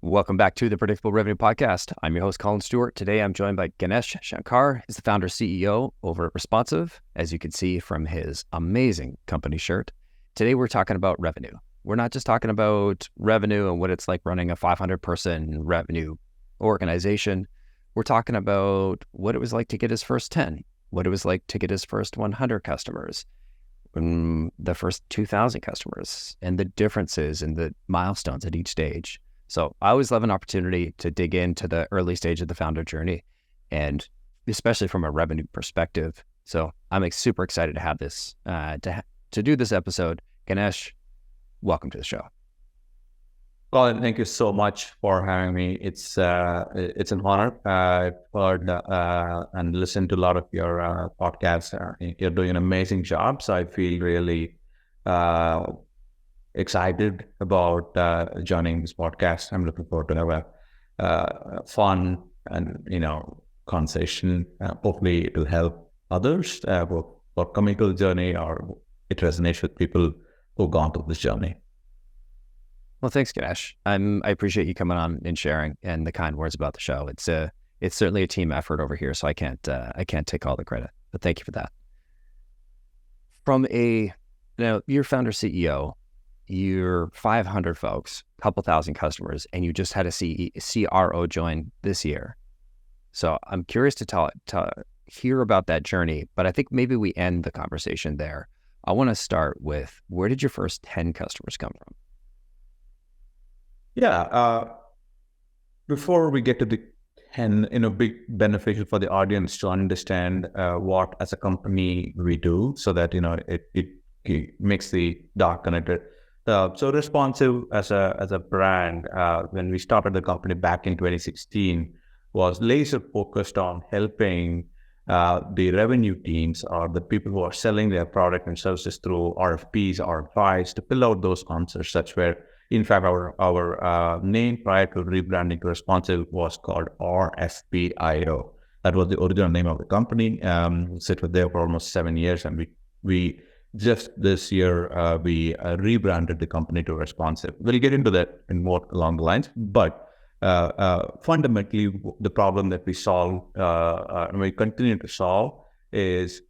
Welcome back to the Predictable Revenue Podcast. I'm your host, Collin Stewart. Today, I'm joined by Ganesh Shankar. He's the founder CEO over at Responsive, as you can see from his amazing company shirt. Today, we're talking about revenue. We're not just talking about revenue and what it's like running a 500-person revenue organization. We're talking about what it was like to get his first 10, what it was like to get his first 100 customers, the first 2,000 customers, and the differences and the milestones at each stage. So I always love an opportunity to dig into the early stage of the founder journey, and especially from a revenue perspective. So I'm super excited to have this, to do this episode. Ganesh, welcome to the show. Colin, thank you so much for having me. It's an honor. I've heard and listened to a lot of your podcasts. You're doing an amazing job. So I feel really excited about joining this podcast. I'm looking forward to have a fun and conversation. Hopefully, it will help others who are coming to the journey, or it resonates with people who've gone through this journey. Well, thanks, Ganesh. I appreciate you coming on and sharing and the kind words about the show. It's certainly a team effort over here, so I can't take all the credit. But thank you for that. From you're founder CEO. You're 500 folks, a couple thousand customers, and you just had a CRO join this year. So I'm curious to hear about that journey, but I think maybe we end the conversation there. I want to start with, where did your first 10 customers come from? Yeah. Before we get to the 10, big beneficial for the audience to understand what as a company we do, so that, it makes the dot connected. So Responsive as a brand, when we started the company back in 2016, was laser focused on helping the revenue teams, or the people who are selling their product and services through RFPs, RFIs, to fill out those answers. Such where, in fact, our name prior to rebranding to Responsive was called RFPIO. That was the original name of the company. It was there for almost 7 years, and we just this year, we rebranded the company to Responsive. We'll get into that in more along the lines, but fundamentally, the problem that we solve, and we continue to solve, is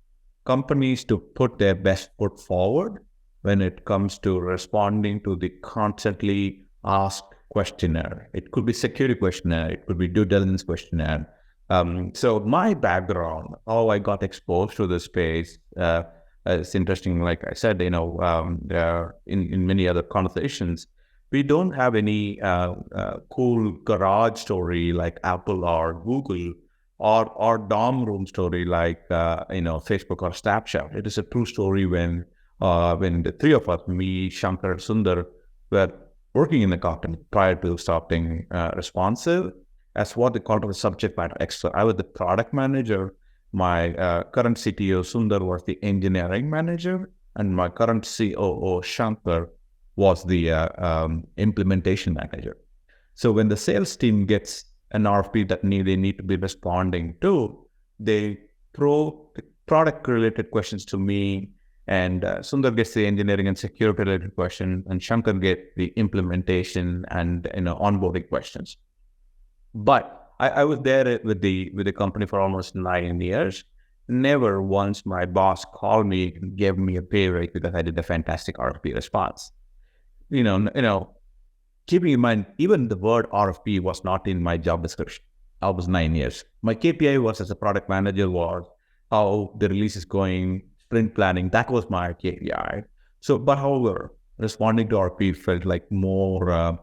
companies to put their best foot forward when it comes to responding to the constantly asked questionnaire. It could be security questionnaire, it could be due diligence questionnaire. So my background, how I got exposed to this space, it's interesting. Like I said, in many other conversations, we don't have any cool garage story like Apple or Google, or dorm room story like Facebook or Snapchat. It is a true story when the three of us, me, Shankar, and Sundar, were working in the company prior to starting Responsive as what they call a subject matter expert. I was the product manager. My current CTO, Sundar, was the engineering manager, and my current COO, Shankar, was the implementation manager. So when the sales team gets an RFP that they need to be responding to, they throw product-related questions to me, and Sundar gets the engineering and security-related question, and Shankar gets the implementation and onboarding questions. But I was there with the company for almost 9 years. Never once my boss called me and gave me a pay rate because I did a fantastic RFP response. Keeping in mind, even the word RFP was not in my job description. I was 9 years. My KPI was, as a product manager, was how the release is going, sprint planning. That was my KPI. So, but however, responding to RFP felt like more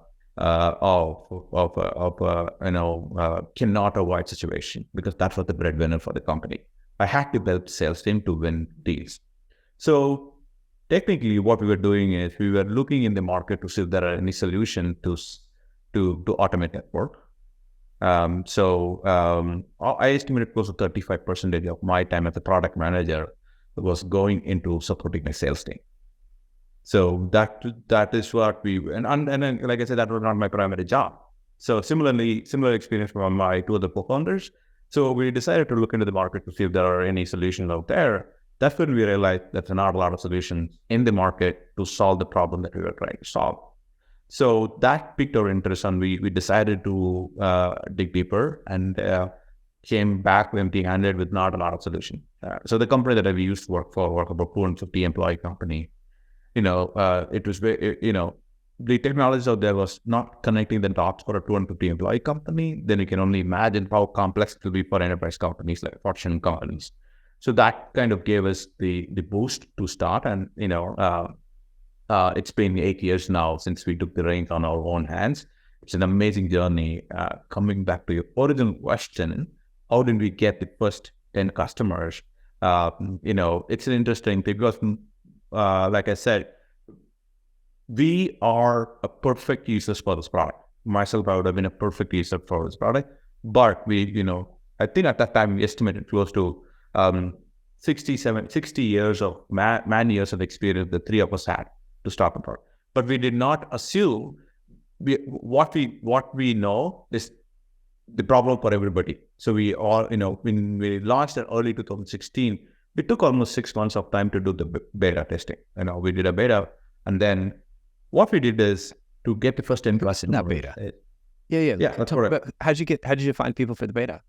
cannot avoid situation, because that was the breadwinner for the company. I had to help the sales team to win deals. So technically, what we were doing is we were looking in the market to see if there are any solution to automate that work. I estimated close to 35% of my time as a product manager was going into supporting my sales team. So that is what we, and then, like I said, that was not my primary job. So similar experience from my two other co-founders. So we decided to look into the market to see if there are any solutions out there. That's when we realized that there are not a lot of solutions in the market to solve the problem that we were trying to solve. So that piqued our interest, and we decided to dig deeper and came back empty-handed with not a lot of solution. So the company that I used to work for, about 250 employee company, it was very, the technology out there was not connecting the dots for a 250 employee company. Then you can only imagine how complex it will be for enterprise companies like Fortune companies. So that kind of gave us the boost to start. And, it's been 8 years now since we took the reins on our own hands. It's an amazing journey. Coming back to your original question, how did we get the first 10 customers? It's an interesting thing because, like I said, we are a perfect users for this product. Myself, I would have been a perfect user for this product. But I think at that time we estimated close to 60 years of man years of experience the three of us had to start the product. But we did not assume what we know is the problem for everybody. So we all, when we launched in early 2016, it took almost 6 months of time to do the beta testing. We did a beta, and then what we did is to get the first 10 customers. Not beta. Yeah. That's correct. How did you find people for the beta?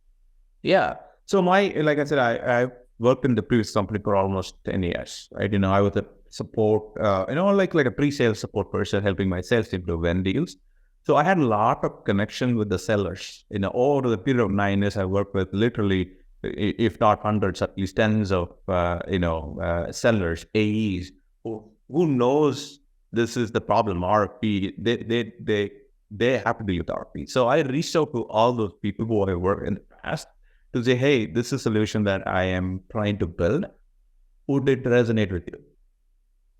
Yeah. So like I said, I worked in the previous company for almost 10 years, right? I was a support, like a pre-sales support person helping my sales team to win deals. So I had a lot of connection with the sellers. Over the period of 9 years, I worked with literally, if not hundreds, at least tens of, sellers, AEs, who knows this is the problem, RFP. They have to deal with RFP. So I reached out to all those people who I worked in the past to say, hey, this is a solution that I am trying to build. Would it resonate with you?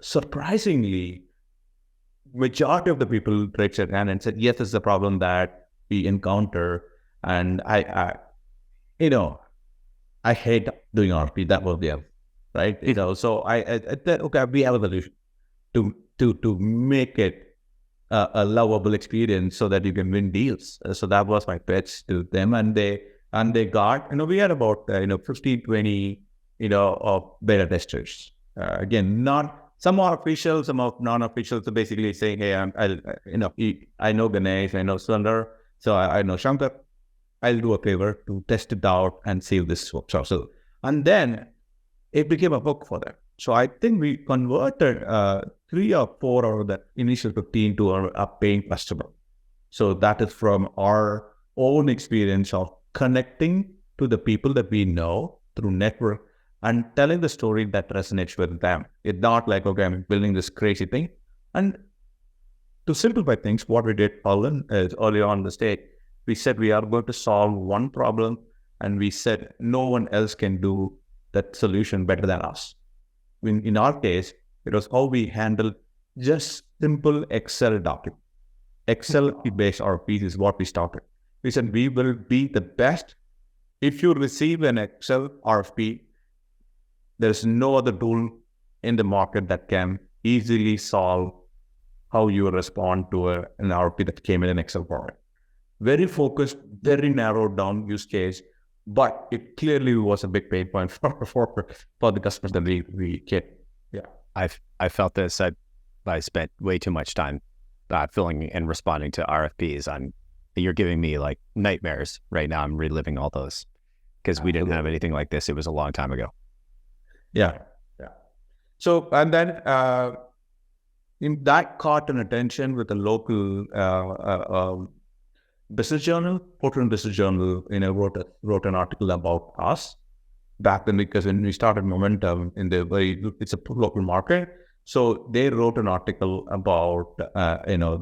Surprisingly, majority of the people raised their hand and said, yes, this is a problem that we encounter. And I hate doing RFP. That was the end, right? So I said, okay, we have a solution to make it a lovable experience so that you can win deals. So that was my pitch to them, and they got, we had about 15, 20, of beta testers. Again, some are official, some are non-official. So basically saying, hey, I know Ganesh, I know Sundar, so I know Shankar. I'll do a favor to test it out and see if this works out. So, and then it became a hook for them. So I think we converted 3 or 4 out of that initial 15 to a paying customer. So that is from our own experience of connecting to the people that we know through network and telling the story that resonates with them. It's not like, okay, I'm building this crazy thing. And to simplify things, what we did, Collin, is early on in the stage, we said we are going to solve one problem, and we said no one else can do that solution better than us. In our case, it was how we handle just simple Excel document. Excel-based RFPs is what we started. We said we will be the best. If you receive an Excel RFP, there's no other tool in the market that can easily solve how you respond to an RFP that came in an Excel format. Very focused, very narrowed down use case, but it clearly was a big pain point for the customers that we get. Yeah, I felt this. I spent way too much time filling and responding to RFPs. You're giving me like nightmares right now. I'm reliving all those because we didn't have anything like this. It was a long time ago. Yeah. So, and then in that caught an attention with a local business journal, Portland Business Journal, wrote an article about us back then, because when we started Momentum it's a local market. So they wrote an article about,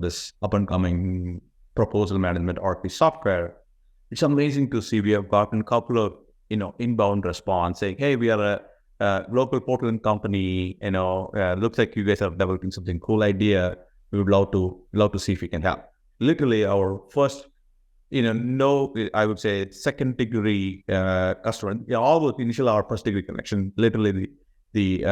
this up and coming proposal management RP software. It's amazing to see. We have gotten a couple of, inbound response saying, hey, we are a local Portland company, looks like you guys are developing something cool idea. We would love to see if we can help. Literally our first, I would say second degree customer, all those initial our first degree connection, literally the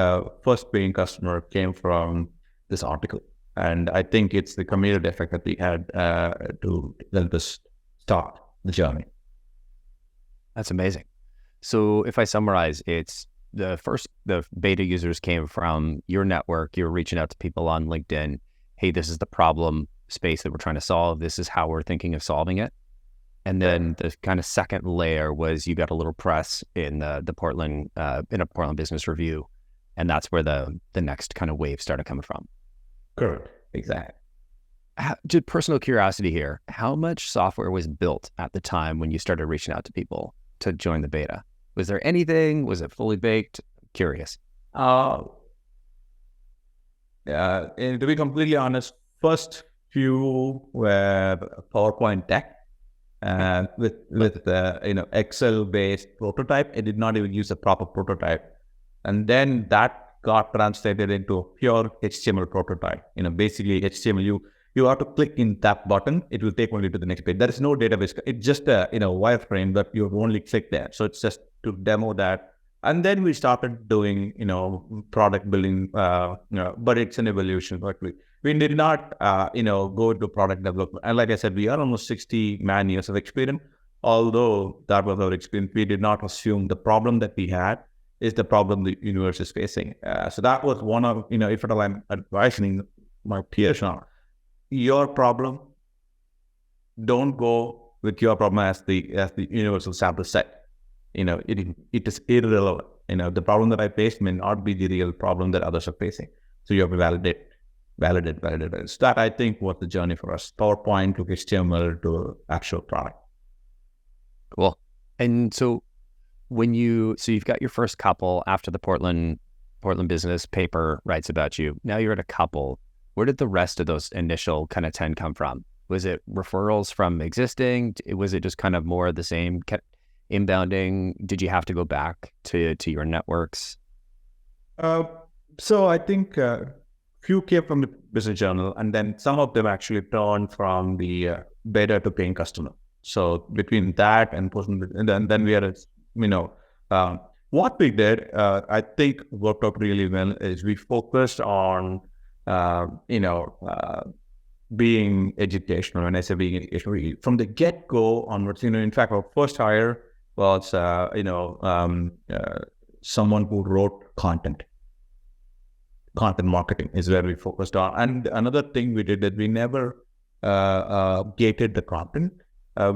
first paying customer came from this article. And I think it's the community effect that we had to help us start the journey. That's amazing. So if I summarize, it's the beta users came from your network. You're reaching out to people on LinkedIn. Hey, this is the problem. space that we're trying to solve. This is how we're thinking of solving it. And then the kind of second layer was you got a little press in the Portland, in a Portland Business Review. And that's where the next kind of wave started coming from. Correct. Exactly. Just personal curiosity here. How much software was built at the time when you started reaching out to people to join the beta? Was there anything? Was it fully baked? Curious. To be completely honest, first few were PowerPoint deck with Excel based prototype. It did not even use a proper prototype, and then that got translated into a pure HTML prototype. Basically HTML. You have to click in that button. It will take only to the next page. There is no database. It's just a wireframe that you only click there. So it's just to demo that. And then we started doing product building. But it's an evolution. But we did not go to product development. And like I said, we are almost 60 man years of experience. Although that was our experience, we did not assume the problem that we had is the problem the universe is facing. So that was one of if at all I'm advising my peers now. Your problem, don't go with your problem as the universal sample set. It is irrelevant. The problem that I faced may not be the real problem that others are facing. So you have to validate. So that I think was the journey for us. PowerPoint to HTML to actual product. Cool. And so you've got your first couple after the Portland Business paper writes about you. Now you're at a couple. Where did the rest of those initial kind of 10 come from? Was it referrals from existing? Was it just kind of more of the same inbounding? Did you have to go back to your networks? So I think few came from the business journal, and then some of them actually turned from the beta to paying customer. So between that and then we are, what we did, I think worked out really well is we focused on being educational. When I say being educational, from the get-go onwards, in fact, our first hire was, someone who wrote content. Content marketing is where we focused on. And another thing we did is we never gated the content.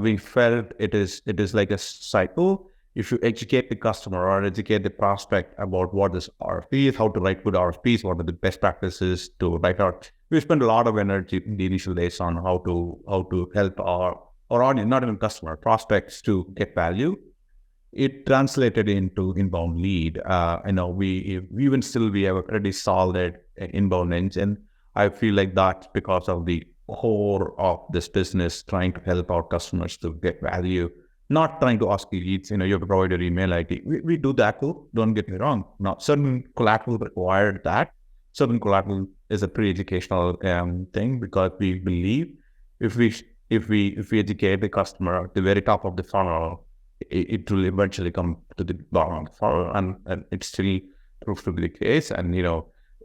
We felt it is like a cycle. If you educate the customer or educate the prospect about what this RFP is, how to write good RFPs, what are the best practices to write out. We spend a lot of energy in the initial days on how to help our audience, not even customer, prospects to get value. It translated into inbound lead. We have a pretty solid inbound engine. I feel like that's because of the core of this business, trying to help our customers to get value. Not trying to ask you leads, you have to provide your email ID. We do that too. Don't get me wrong. Now, certain collateral required that. Certain collateral is a pre-educational thing, because we believe if we educate the customer at the very top of the funnel, it will eventually come to the bottom of the funnel, and it still proves to be the case. And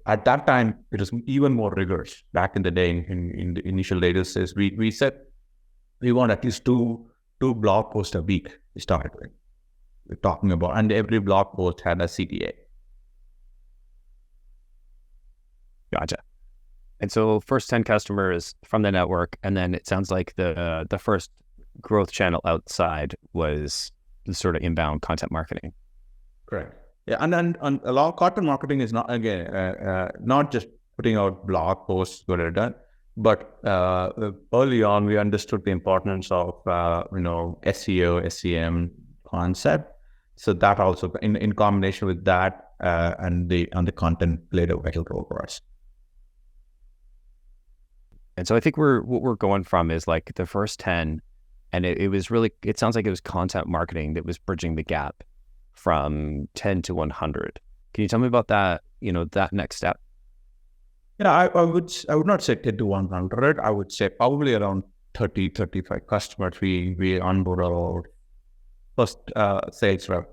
at that time, it was even more rigorous. Back in the day, in the initial days, we said we want at least two blog posts a week. We started with. We're talking about, and every blog post had a CTA. Gotcha. And so first 10 customers from the network, and then it sounds like the first growth channel outside was the sort of inbound content marketing. Correct. Yeah, and then a lot of content marketing is not not just putting out blog posts, what are done. But early on, we understood the importance of SEO, SEM concept. So that also, in combination with that, and the content played a vital role for us. And so I think what we're going from is like the first 10, and it sounds like it was content marketing that was bridging the gap from 10 to 100. Can you tell me about that? That next step. I would not say 10 to 100. I would say probably around 30, 35 customers. We onboard our first sales rep.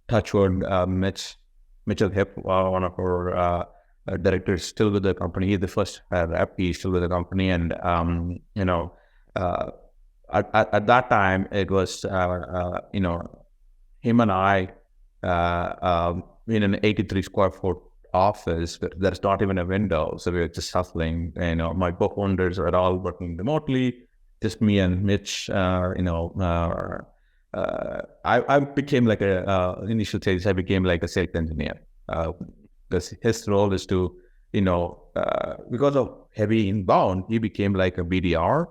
Touchwood, Mitchell Hip, one of our directors, still with the company. He's the first rep. He's still with the company, and at that time it was him and I. In an 83 square foot office, but there's not even a window. So we were just hustling. My co-founders are all working remotely, just me and Mitch. I became like initial stage, I became like a sales engineer. Because his role is to, because of heavy inbound, he became like a BDR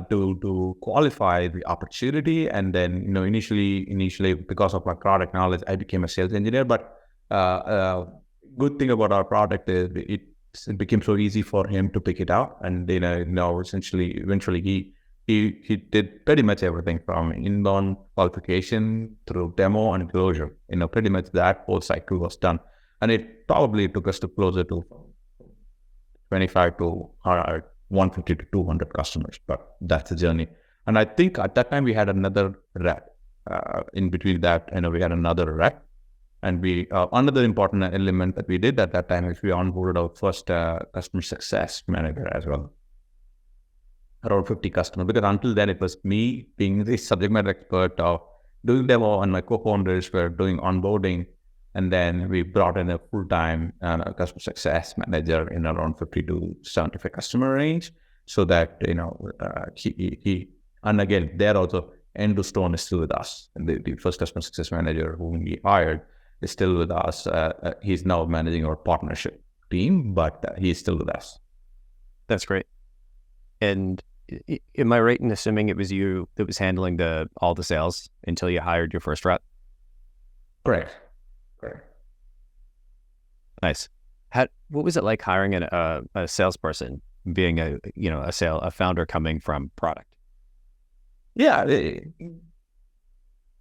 to qualify the opportunity. And then, initially because of my product knowledge, I became a sales engineer. But good thing about our product is it became so easy for him to pick it up. And, eventually he did pretty much everything from inbound qualification through demo and closure. Pretty much that whole cycle was done. And it probably took us to closer to 25 to 150 to 200 customers, but that's the journey. And I think at that time we had another rep. In between that, we had another rep. And we another important element that we did at that time is we onboarded our first customer success manager as well. Around 50 customers, because until then it was me being the subject matter expert of doing demo, and my co-founders were doing onboarding. And then we brought in a full-time customer success manager in around 50 to 75 customer range, so that he and again there also End to Stone is still with us. And the first customer success manager whom we hired is still with us. He's now managing our partnership team, but he's still with us. That's great. And am I right in assuming it was you that was handling all the sales until you hired your first rep? Correct. Nice. What was it like hiring a salesperson, being a founder coming from product? Yeah,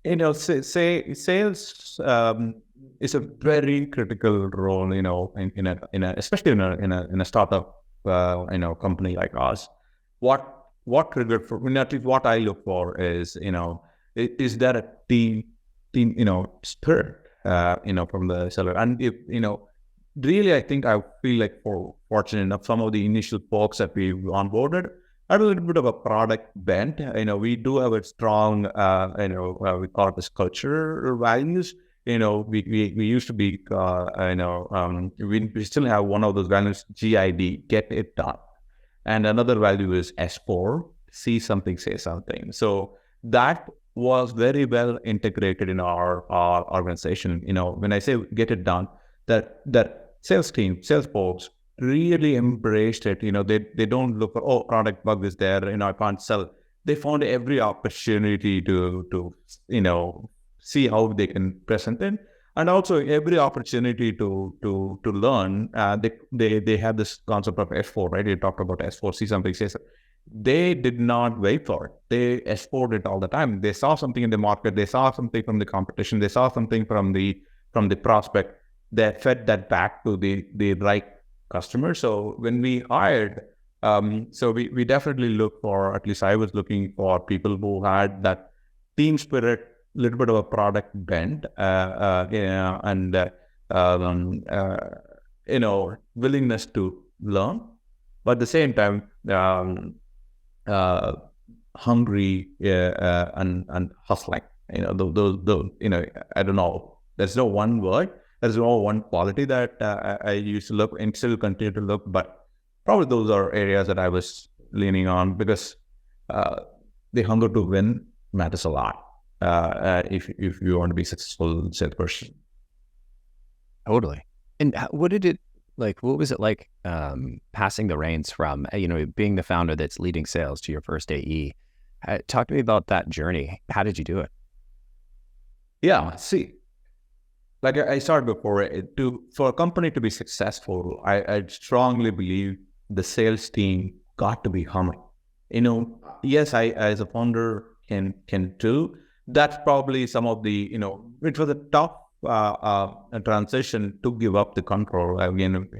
sales is a very critical role, especially in a startup, company like ours. What triggered at least what I look for is, is there a team, spirit, from the seller. And if, really, I think I feel like fortunate enough, some of the initial folks that we onboarded had a little bit of a product bent. We do have a strong, we call it this culture values. We used to be, we still have one of those values, GID, get it done. And another value is S4, see something, say something. So that was very well integrated in our organization. When I say get it done, that sales team, sales folks really embraced it. They don't look for, product bug is there, I can't sell. They found every opportunity to see how they can present it, and also every opportunity to learn. They have this concept of S4, right? You talked about S4, see something, say something. They did not wait for it. They S4'd it all the time. They saw something in the market. They saw something from the competition. They saw something from the prospect. They fed that back to the right customer. So when we hired, so we definitely look for, at least I was looking for people who had that team spirit, little bit of a product bent, and willingness to learn, but at the same time, hungry and hustling. Those I don't know. There's no one word. There's no one quality that I used to look and still continue to look, but probably those are areas that I was leaning on, because the hunger to win matters a lot. If you want to be a successful salesperson. Totally. And what was it like passing the reins from, being the founder that's leading sales to your first AE? Talk to me about that journey. How did you do it? Yeah, see, like I started before, for a company to be successful, I strongly believe the sales team got to be humming. Yes, I as a founder can do. That's probably some of the, it was a tough transition to give up the control. Again,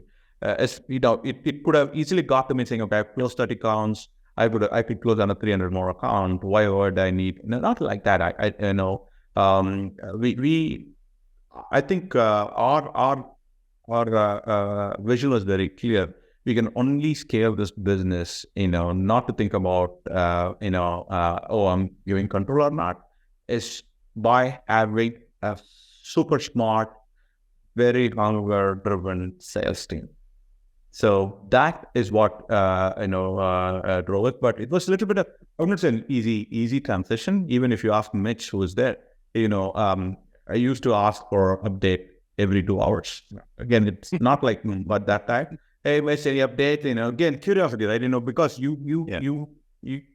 it could have easily got to me saying, okay, I've closed 30 accounts. I could close another 300 more account. Why would I need? Not like that. I think our vision was very clear. We can only scale this business, not to think about, I'm giving control or not. Is by having a super smart, very hunger-driven sales team. So that is what drove it. But it was a little bit of, I wouldn't say an easy transition. Even if you ask Mitch, who was there, I used to ask for update every 2 hours. Again, it's not like me, but that time, hey, Mitch, any update? Again, curiosity, right? Because you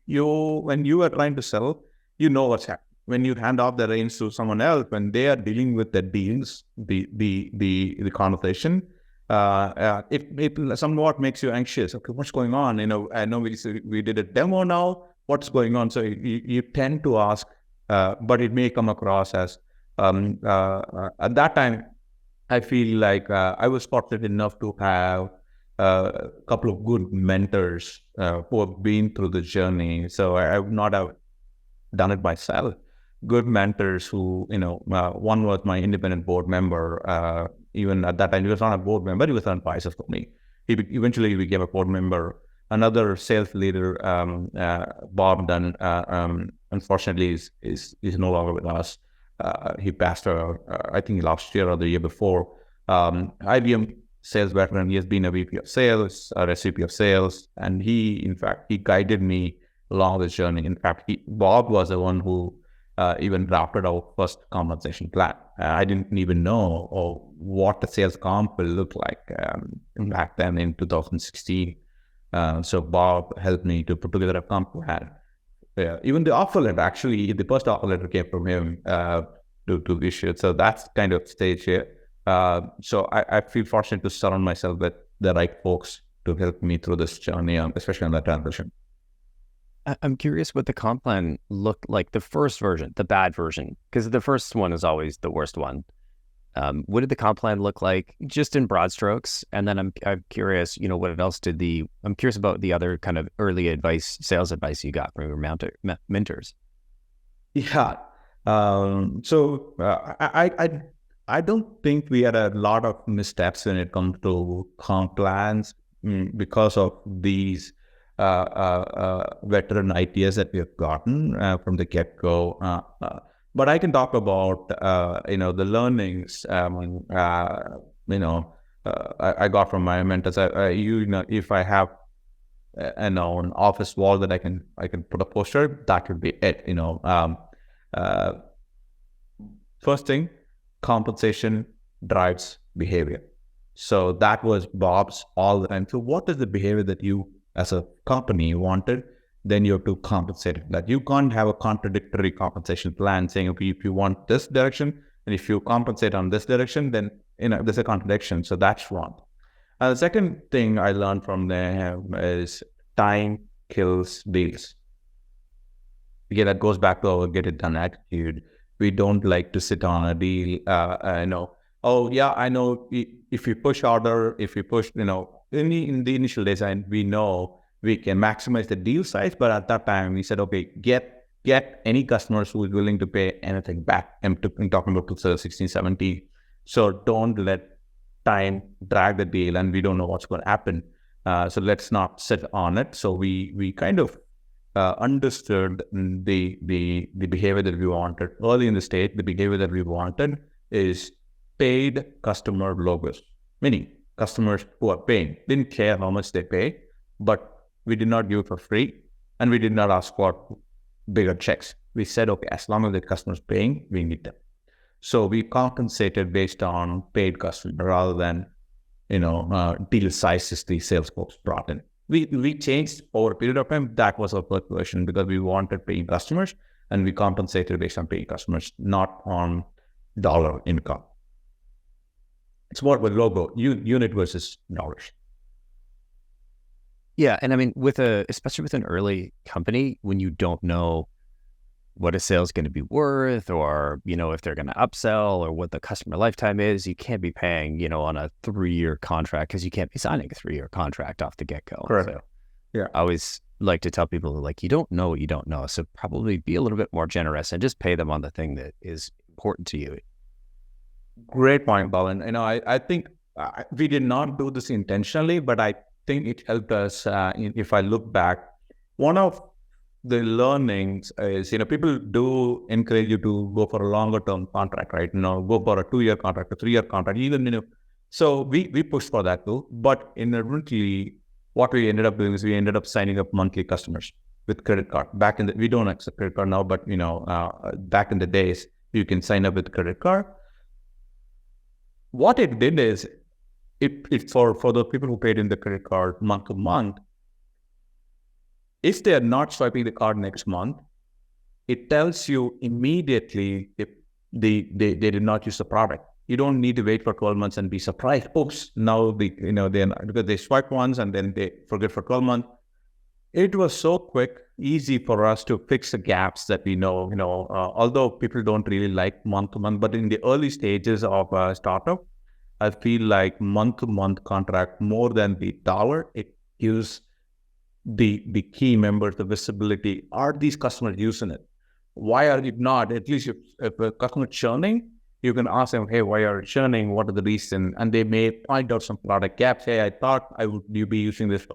when you are trying to sell, what's happening. When you hand off the reins to someone else, when they are dealing with the deals, the conversation, it somewhat makes you anxious. Okay, what's going on? I know we did a demo now. What's going on? So you tend to ask, but it may come across as at that time. I feel like I was fortunate enough to have a couple of good mentors who have been through the journey. So I would not have done it myself. Good mentors who, one was my independent board member. Even at that time, he was not a board member, he was an advisor for me. Eventually became a board member. Another sales leader, Bob Dunn, unfortunately is no longer with us. He passed, I think last year or the year before. IBM sales veteran, he has been a VP of sales, or a SVP of sales, and he guided me along this journey. In fact, Bob was the one who even drafted our first compensation plan. I didn't even know what the sales comp will look like back then in 2016. So Bob helped me to put together a comp plan. Even the offer letter, actually, the first offer letter came from him to issue it. So that's kind of stage here. So I feel fortunate to surround myself with the right folks to help me through this journey, especially on that transition. I'm curious what the comp plan looked like, the first version, the bad version, because the first one is always the worst one. What did the comp plan look like, just in broad strokes? And then I'm curious, what else I'm curious about the other kind of early sales advice you got from your mentors. Yeah. So I don't think we had a lot of missteps when it comes to comp plans because of these veteran ideas that we have gotten from the get-go. But I can talk about, the learnings, I got from my mentors. If I have, an office wall that I can put a poster, that would be it. First thing, compensation drives behavior. So that was Bob's all the time. So what is the behavior that you as a company wanted? Then you have to compensate that. You can't have a contradictory compensation plan saying, okay, if you want this direction and if you compensate on this direction, then there's a contradiction. So that's wrong. The second thing I learned from them is time kills deals. Again, that goes back to our get it done attitude. We don't like to sit on a deal. Oh yeah, I know if you push order, if you push, in the initial design, we know we can maximize the deal size. But at that time, we said, okay, get any customers who is willing to pay anything back. I'm talking about 2016, 17. So don't let time drag the deal, and we don't know what's going to happen. So let's not sit on it. So we kind of understood the behavior that we wanted early in the stage. The behavior that we wanted is paid customer logos, meaning customers who are paying. Didn't care how much they pay, but we did not give it for free, and we did not ask for bigger checks. We said, okay, as long as the customer's paying, we need them. So we compensated based on paid customer rather than, deal sizes the sales folks brought in. We changed over a period of time. That was our first version because we wanted paying customers, and we compensated based on paying customers, not on dollar income. It's more of a logo, unit versus dollars. Yeah, and I mean, especially with an early company, when you don't know what a sale is going to be worth, or if they're going to upsell, or what the customer lifetime is, you can't be paying on a 3-year contract, because you can't be signing a 3-year contract off the get-go. Correct. So, yeah, I always like to tell people, like, you don't know what you don't know, so probably be a little bit more generous and just pay them on the thing that is important to you. Great point, Collin. I think we did not do this intentionally, but I think it helped us. If I look back, one of the learnings is, people do encourage you to go for a longer term contract, right? Go for a 2-year contract, a 3-year contract, even, so we pushed for that too. But inadvertently, what we ended up doing is we ended up signing up monthly customers with credit card. We don't accept credit card now, but, back in the days, you can sign up with credit card. What it did is, it for the people who paid in the credit card month to month, if they are not swiping the card next month, it tells you immediately if they did not use the product. You don't need to wait for 12 months and be surprised. Oops, now because they swipe once and then they forget for 12 months. It was so quick, easy for us to fix the gaps that we know. Although people don't really like month to month, but in the early stages of a startup, I feel like month to month contract more than the dollar. It gives the key members the visibility. Are these customers using it? Why are you not? At least if a customer is churning, you can ask them, hey, why are you churning? What are the reasons? And they may point out some product gaps. Hey, I thought you be using this.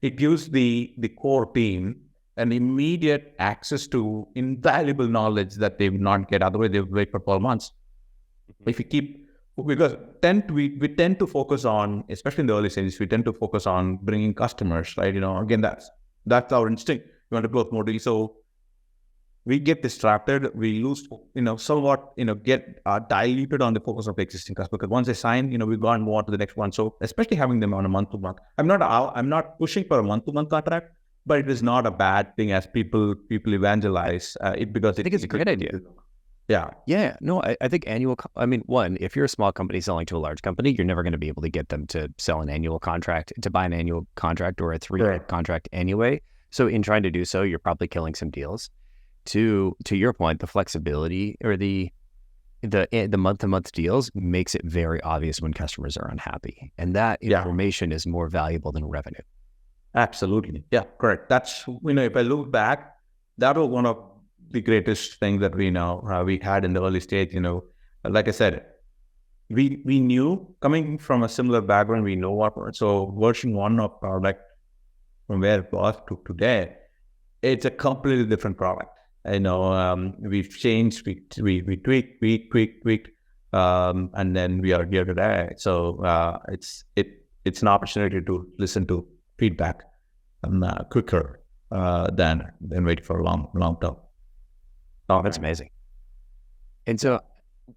It gives the core team an immediate access to invaluable knowledge that they would not get. Otherwise, they would wait for 12 months. If you keep, because we tend to focus on, especially in the early stages, we tend to focus on bringing customers, right? Again, that's our instinct. You want to growth more. So we get distracted. We lose, somewhat, get diluted on the focus of existing customers. Because once they sign, we've gone more to the next one. So especially having them on a month to month, I'm not pushing for a month to month contract, but it is not a bad thing as people evangelize it, because I think it's a great idea. Yeah. No, I think one, if you're a small company selling to a large company, you're never going to be able to get them to sell an annual contract, to buy an annual contract or a 3-year contract anyway. So in trying to do so, you're probably killing some deals. To your point, the flexibility or the month-to-month deals makes it very obvious when customers are unhappy. And that information is more valuable than revenue. Absolutely. Yeah, correct. That's, if I look back, that was one of the greatest thing that we had in the early stage. Like I said, we knew, coming from a similar background, we know what. So version 1 of product, from where it was to today, it's a completely different product. We've changed, we tweaked, and then we are here today. So it's an opportunity to listen to feedback quicker than wait for a long term. Oh, that's amazing. And so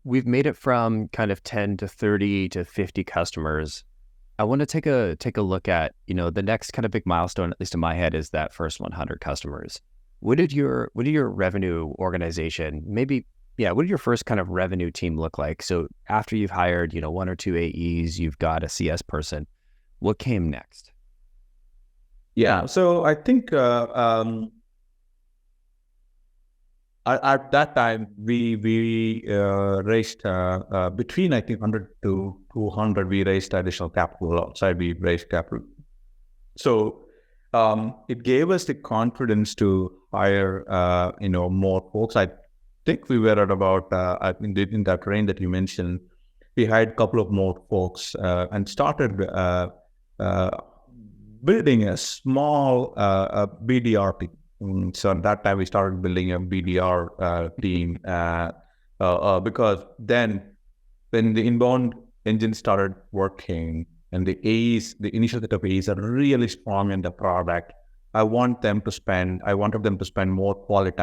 we've made it from kind of 10 to 30 to 50 customers. I want to take a look at, the next kind of big milestone, at least in my head, is that first 100 customers. What did your revenue organization, what did your first kind of revenue team look like? So after you've hired, 1 or 2 AEs, you've got a CS person, what came next? Yeah. So I think, at that time, we raised between, I think, 100 to 200, we raised additional capital. Outside, we raised capital. So it gave us the confidence to hire, more folks. I think we were at about, in that range that you mentioned, we hired a couple of more folks and started building a small BDR team. So at that time, we started building a BDR team because then when the inbound engine started working and the initial set of AEs are really strong in the product, I wanted them to spend more quality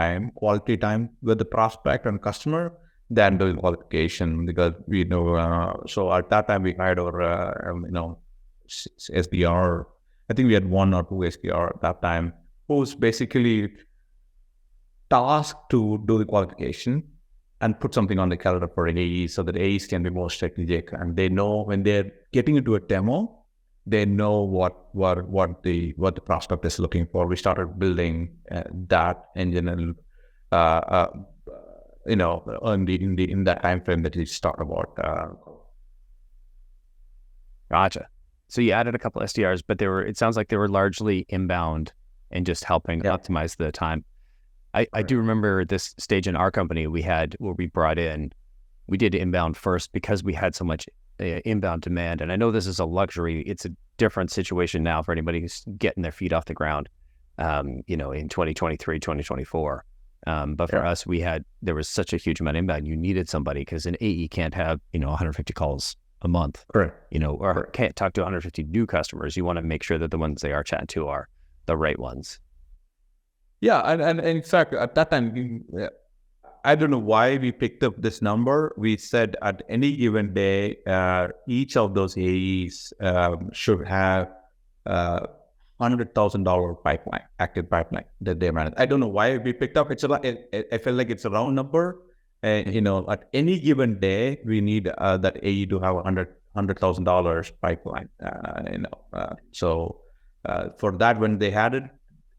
time with the prospect and customer than doing qualification, because we know. So at that time, we hired our SDR. I think we had 1 or 2 SDR at that time, who's basically tasked to do the qualification and put something on the calendar for an AE, so that AEs can be more strategic, and they know when they're getting into a demo, they know what the prospect is looking for. We started building that engine, and in that time frame that we talked about. Gotcha. So you added a couple SDRs, but it sounds like they were largely inbound and just helping optimize the time. I do remember this stage in our company we did inbound first because we had so much inbound demand. And I know this is a luxury. It's a different situation now for anybody who's getting their feet off the ground. in 2023, 2024. But for us, there was such a huge amount of inbound. You needed somebody because an AE can't have, 150 calls a month, Correct. Or Correct. can't talk to 150 new customers. You want to make sure that the ones they are chatting to are the right ones. Yeah. And in fact, at that time, I don't know why we picked up this number. We said at any given day, each of those AEs should have $100,000 pipeline, active pipeline that they manage. I don't know why we picked up. I feel like it's a round number. At any given day, we need that AE to have $100,000 pipeline. So for that, when they had it,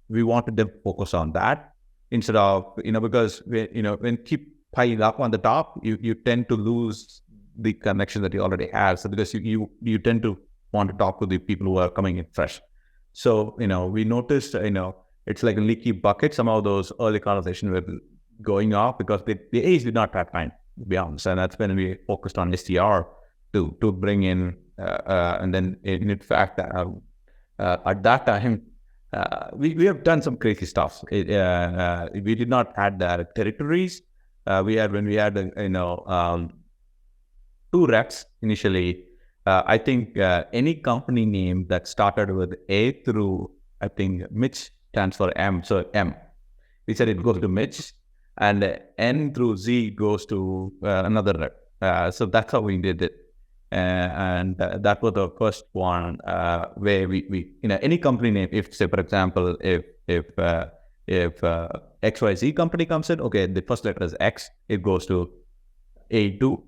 we wanted them to focus on that instead of because when keep piling up on the top, you tend to lose the connection that you already have. So because you tend to want to talk to the people who are coming in fresh. So we noticed it's like a leaky bucket. Some of those early conversations were going off because the A's did not have time, to be honest. And that's when we focused on SDR to bring in, and then in fact, at that time, we have done some crazy stuff. We did not add the territories. When we had, 2 reps initially. I think any company name that started with A through, I think Mitch stands for M. So M, we said it goes to Mitch, and N through Z goes to another rep. So that's how we did it. And that was the first one where we any company name, if say for example, if XYZ company comes in, okay, the first letter is X, it goes to A2.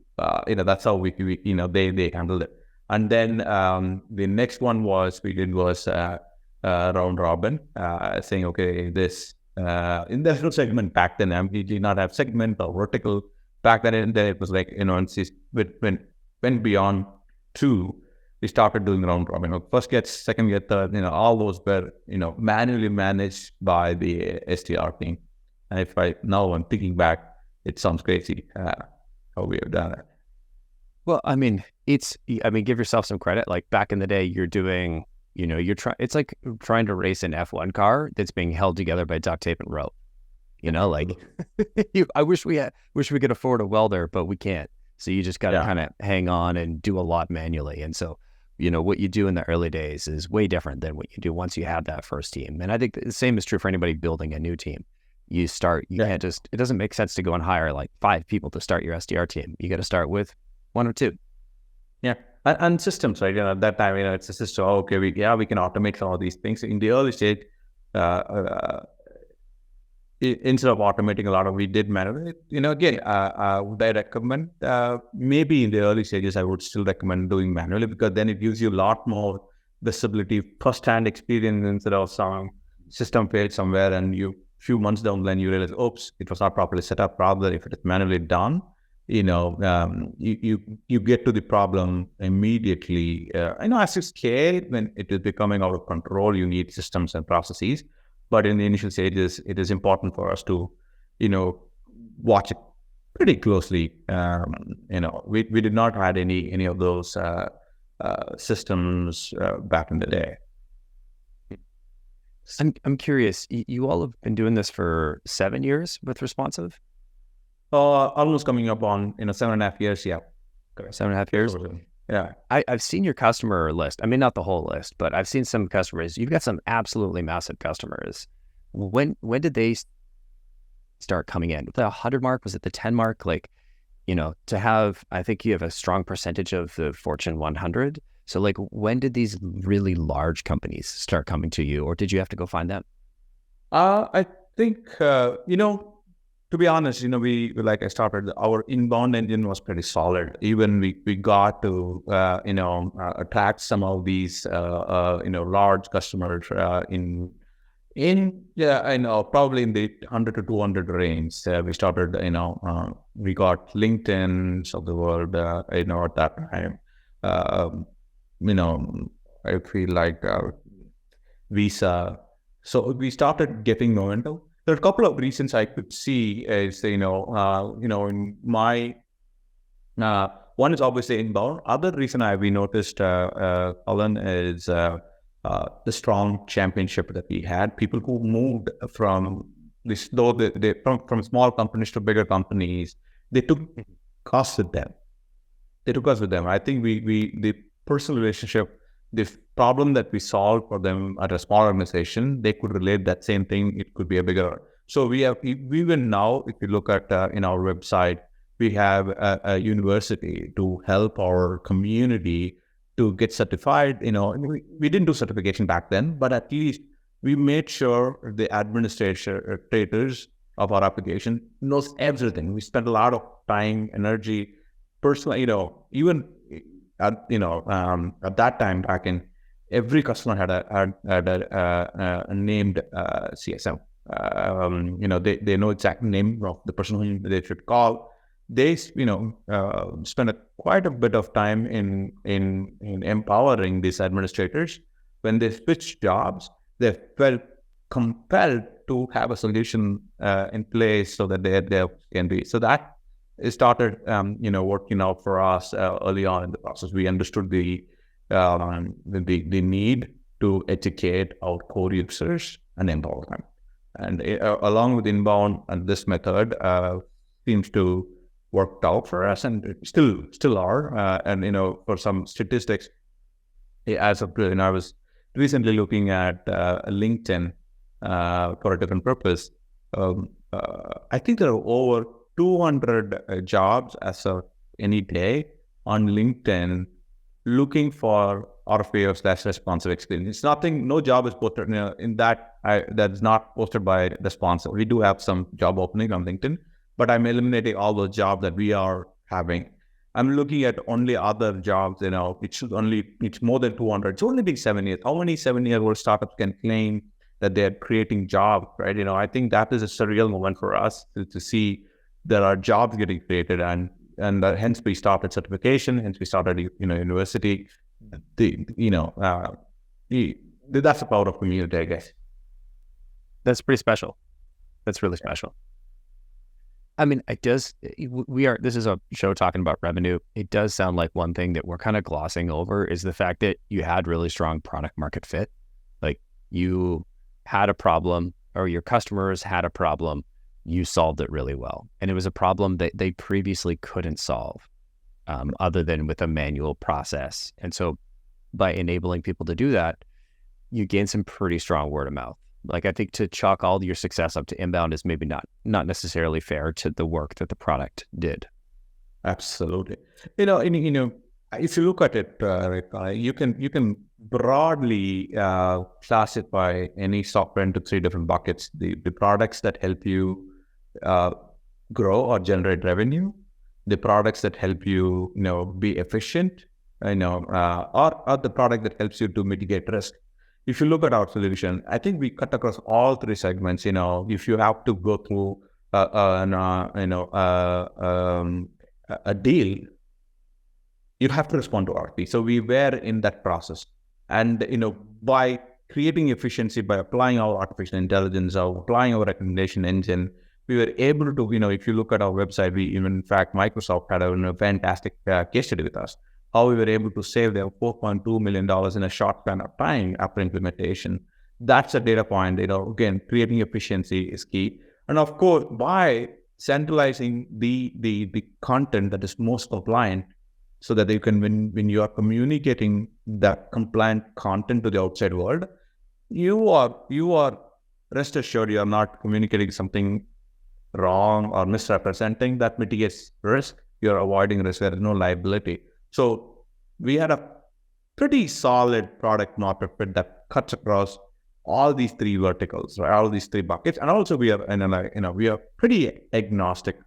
That's how we they handled it. And then the next one was round robin, saying, okay, this in the no segment back then, we did not have segment or vertical back then. And then it was like, went beyond 2, we started doing round robin. First get, second get, third, all those were, manually managed by the SDR team. And now I'm thinking back, it sounds crazy how we have done it. Well, give yourself some credit. Like back in the day, you're doing, it's like trying to race an F1 car that's being held together by duct tape and rope. I wish we could afford a welder, but we can't. So you just got to kind of hang on and do a lot manually. And so, what you do in the early days is way different than what you do once you have that first team. And I think the same is true for anybody building a new team. You can't just, it doesn't make sense to go and hire like 5 people to start your SDR team. You got to start with 1 or 2. Yeah. And systems, right? At that time, it's a system. Okay, we can automate some of these things. In the early stage, instead of automating a lot we did manually. Again, would I recommend? Maybe in the early stages, I would still recommend doing manually because then it gives you a lot more visibility, first-hand experience instead of some system failed somewhere and few months down the line you realize, oops, it was not properly set up. Rather, if it is manually done, you get to the problem immediately. As you scale, when it is becoming out of control, you need systems and processes. But in the initial stages, it is important for us to, watch it pretty closely. We did not have any of those systems back in the day. I'm curious. You all have been doing this for 7 years with Responsive? Almost coming up on 7.5 years. Yeah, 7.5 years. Yeah, I've seen your customer list. I mean, not the whole list, but I've seen some customers. You've got some absolutely massive customers. When did they start coming in? The 100 mark? Was it the 10 mark? Like, to have, I think you have a strong percentage of the Fortune 100. So like, when did these really large companies start coming to you, or did you have to go find them? I think, to be honest, I started, our inbound engine was pretty solid. Even we got to, attract some of these, large customers probably in the 100 to 200 range. We started, we got LinkedIn's of the world, at that time. I feel like Visa. So we started getting momentum. There are a couple of reasons I could see is, in my, one is obviously inbound. Other reason we noticed, Collin, is the strong championship that we had. People who moved from this, though they from small companies to bigger companies, they took us with them. They took us with them. I think the personal relationship, the problem that we solved for them at a small organization, they could relate that same thing. It could be a bigger. So we even now, if you look at in our website, we have a university to help our community to get certified. We didn't do certification back then, but at least we made sure the administrators of our application knows everything. We spent a lot of time, energy, personally, even at that time back in, every customer had a named CSM. They know exact name of the person who they should call. They spend quite a bit of time in empowering these administrators. When they switch jobs, they felt compelled to have a solution in place so that they can be. So that it started, working out for us early on in the process. We understood the need to educate our core users and empower them. And along with inbound and this method seems to worked out for us, and it still are. And for some statistics, as of I was recently looking at LinkedIn for a different purpose. I think there are over 200 jobs as of any day on LinkedIn looking for RFA/responsive experience. It's nothing, no job is posted in that is not posted by the sponsor. We do have some job opening on LinkedIn, but I'm eliminating all those jobs that we are having. I'm looking at only other jobs, it's more than 200. It's only been 7 years. How many 7-year-old startups can claim that they're creating jobs, right? I think that is a surreal moment for us to see there are jobs getting created, and hence we started certification, hence we started, university. That's the power of community, I guess. That's pretty special. That's really special. I mean, this is a show talking about revenue. It does sound like one thing that we're kind of glossing over is the fact that you had really strong product market fit. Like, you had a problem, or your customers had a problem, you solved it really well. And it was a problem that they previously couldn't solve other than with a manual process. And so by enabling people to do that, you gain some pretty strong word of mouth. Like, I think to chalk all your success up to inbound is maybe not necessarily fair to the work that the product did. Absolutely. If you look at it, you can broadly classify any software into 3 different buckets: the products that help you grow or generate revenue, the products that help you, be efficient, or the product that helps you to mitigate risk. If you look at our solution, I think we cut across all 3 segments. If you have to go through a deal, you have to respond to RFP. So we were in that process, and by creating efficiency, by applying our artificial intelligence, or applying our recommendation engine, we were able to, if you look at our website, in fact, Microsoft had a fantastic case study with us. How we were able to save them $4.2 million in a short span of time after implementation. That's a data point. Again, creating efficiency is key. And of course, by centralizing the content that is most compliant, so that you can, when you are communicating that compliant content to the outside world, you are rest assured you are not communicating something wrong or misrepresenting. That mitigates risk. You're avoiding risk. There is no liability. So we had a pretty solid product market fit that cuts across all these 3 verticals, right? All these 3 buckets. And also we are pretty agnostic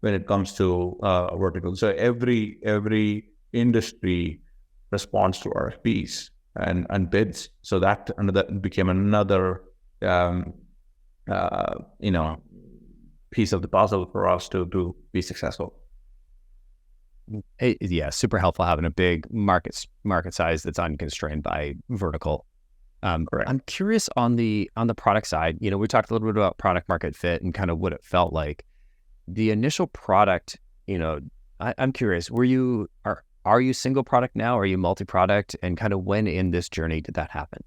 when it comes to verticals. So every industry responds to RFPs and bids. So that became another piece of the puzzle for us to be successful. Yeah, super helpful having a big market size that's unconstrained by vertical. I'm curious on the product side. We talked a little bit about product market fit and kind of what it felt like. The initial product, I'm curious. Are you single product now? Are you multi-product? And kind of when in this journey did that happen?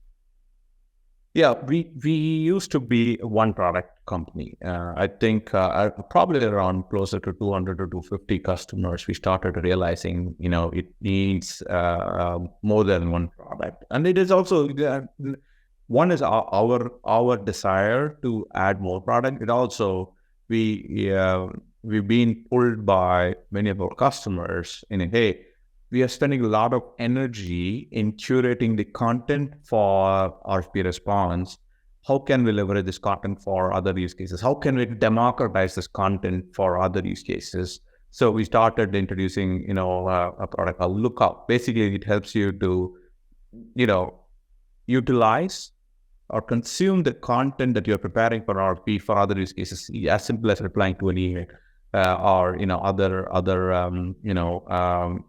Yeah, we used to be a one product company. I think probably around closer to 200 to 250 customers, we started realizing, it needs more than one product. And it is also, one is our desire to add more product. It also, we've been pulled by many of our customers in, hey, we are spending a lot of energy in curating the content for RFP response. How can we leverage this content for other use cases? How can we democratize this content for other use cases? So we started introducing, a product called Lookup. Basically, it helps you to, utilize or consume the content that you're preparing for RFP for other use cases, as simple as replying to an email. Or other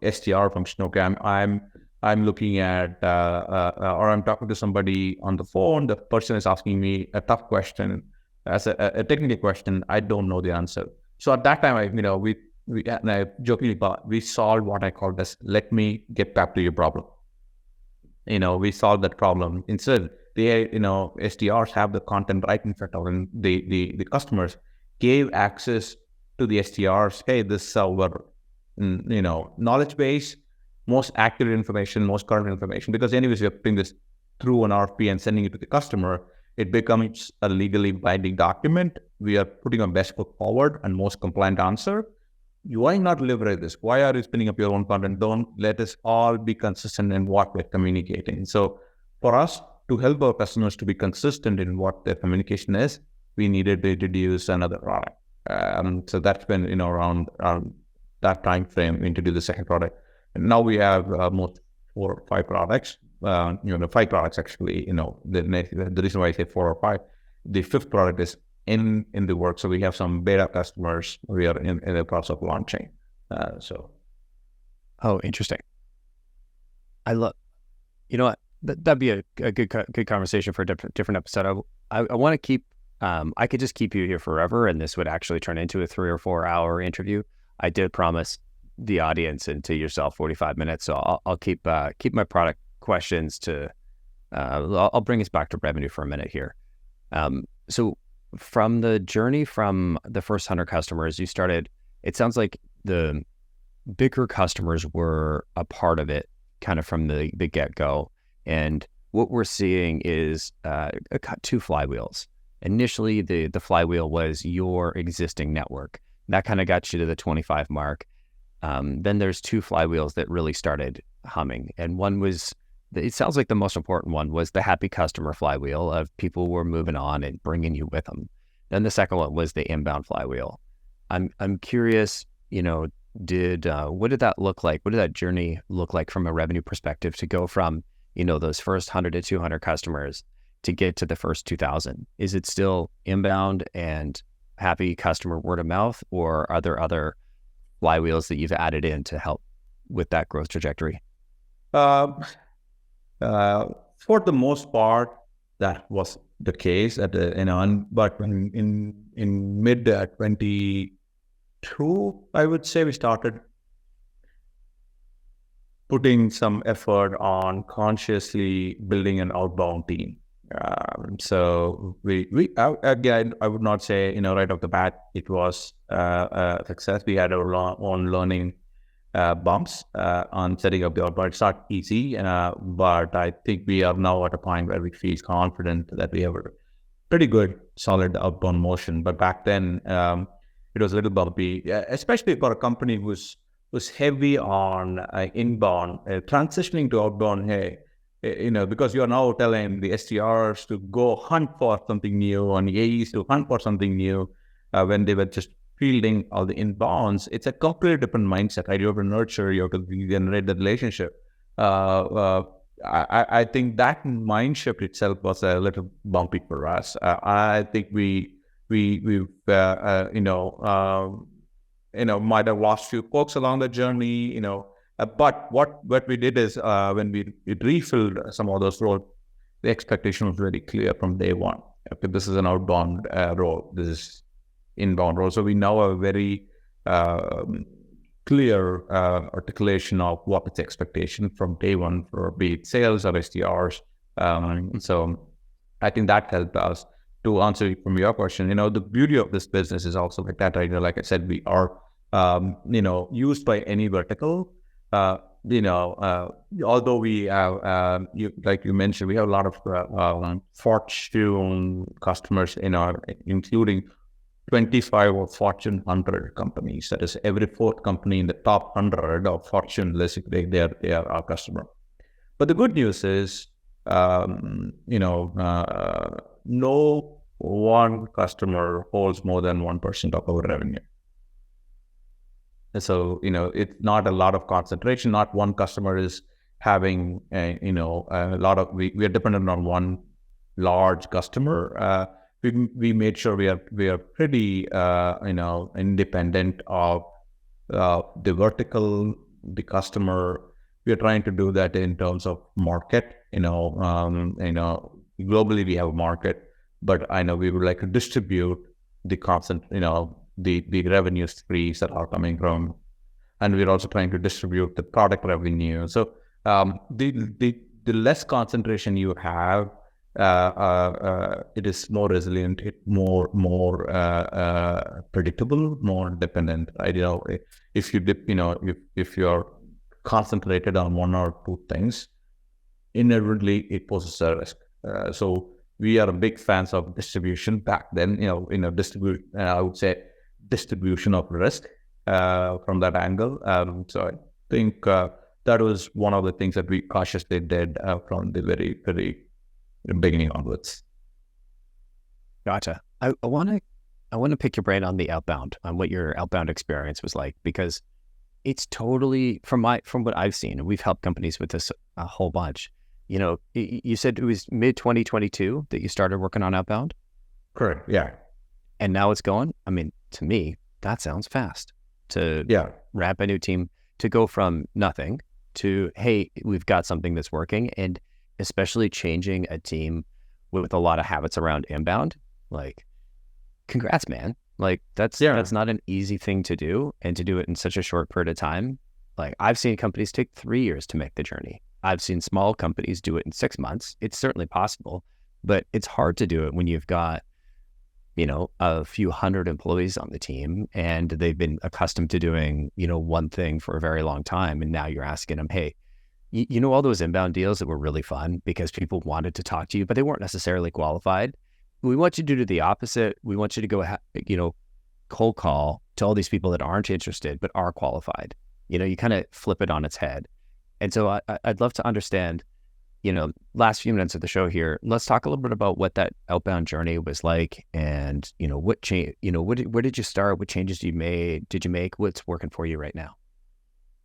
STR function. Okay, I'm looking at or I'm talking to somebody on the phone. The person is asking me a tough question, as a technical question. I don't know the answer. So at that time, I jokingly we solved what I called as let me get back to your problem. We solved that problem. Instead, SDRs have the content right in front of them. The customers gave access to the SDRs. Hey, this is our, knowledge base, most accurate information, most current information. Because anyways, we're putting this through an RFP and sending it to the customer. It becomes a legally binding document. We are putting our best foot forward and most compliant answer. Why not leverage this? Why are you spinning up your own content? Don't let us all be consistent in what we're communicating. So for us to help our customers to be consistent in what their communication is, we needed to introduce another product. So that's been, around that time frame, we introduced the second product. And now we have most 4 or 5 products. 5 products actually. The reason why I say 4 or 5, the 5th product is in the work. So we have some beta customers we are in the process of launching. Oh, interesting. I love, what, that'd be a good conversation for a different episode. I want to keep, I could just keep you here forever, and this would actually turn into a 3 or 4 hour interview. I did promise the audience and to yourself 45 minutes. So I'll keep my product questions to, I'll bring us back to revenue for a minute here. So from the journey from the first 100 customers, you started, it sounds like the bigger customers were a part of it kind of from the get-go. And what we're seeing is 2 flywheels. Initially, the flywheel was your existing network. That kind of got you to the 25 mark. Then there's 2 flywheels that really started humming. And one was, it sounds like the most important one was the happy customer flywheel of people who were moving on and bringing you with them. Then the second one was the inbound flywheel. I'm curious, what did that look like? What did that journey look like from a revenue perspective to go from, those first 100 to 200 customers to get to the first 2,000? Is it still inbound and happy customer word of mouth, or are there other flywheels that you've added in to help with that growth trajectory? For the most part, that was the case at but in mid 22, I would say we started putting some effort on consciously building an outbound team. So again, I would not say, right off the bat, it was a success. We had our own learning bumps on setting up the outbound. It's not easy, but I think we are now at a point where we feel confident that we have a pretty good, solid outbound motion. But back then, it was a little bumpy, especially for a company who's heavy on inbound, transitioning to outbound. Hey, because you are now telling the SDRs to go hunt for something new and AEs to hunt for something new when they were just fielding all the inbounds. It's a completely different mindset, right? You have to nurture, you have to generate the relationship. I think that mind shift itself was a little bumpy for us. I think we might have lost few folks along the journey, but what we did is when we refilled some of those roles, the expectation was very clear from day one. Okay, this is an outbound role. This is inbound role. So we now have a very clear articulation of what its expectation from day one for be it sales or SDRs. So I think that helped us to answer from your question. The beauty of this business is also like that, right? Like I said, we are, used by any vertical. Although we have, like you mentioned, we have a lot of Fortune customers including 25 of Fortune 100 companies. That is, every fourth company in the top 100 of Fortune list, they are our customer. But the good news is, no one customer holds more than 1% of our revenue. So, it's not a lot of concentration. Not one customer is having, a lot of, we are dependent on one large customer. We made sure we are pretty, independent of the vertical, the customer. We are trying to do that in terms of market. Globally we have a market, but I know we would like to distribute the constant, the revenue streams that are coming from, and we're also trying to distribute the product revenue. So the less concentration you have, it is more resilient, more predictable, more dependent. If you if you're concentrated on one or two things, inherently it poses a risk. So we are big fans of distribution back then. I would say distribution of risk from that angle. So I think that was one of the things that we cautiously did from the very, very beginning onwards. Gotcha. I want to pick your brain on the outbound, on what your outbound experience was like, because it's totally from what I've seen, and we've helped companies with this a whole bunch. You said it was mid 2022 that you started working on outbound? Correct. Yeah. And now it's going. I mean, to me, that sounds fast to ramp a new team, to go from nothing to, hey, we've got something that's working, and especially changing a team with a lot of habits around inbound. Like, congrats, man. Like that's not an easy thing to do, and to do it in such a short period of time. Like, I've seen companies take 3 years to make the journey. I've seen small companies do it in 6 months. It's certainly possible, but it's hard to do it when you've got, a few hundred employees on the team, and they've been accustomed to doing, one thing for a very long time. And now you're asking them, hey, all those inbound deals that were really fun because people wanted to talk to you, but they weren't necessarily qualified. We want you to do the opposite. We want you to go, cold call to all these people that aren't interested, but are qualified. You kind of flip it on its head. And so I'd love to understand, last few minutes of the show here, let's talk a little bit about what that outbound journey was like, and, what change, where did you start? What changes did you make? What's working for you right now?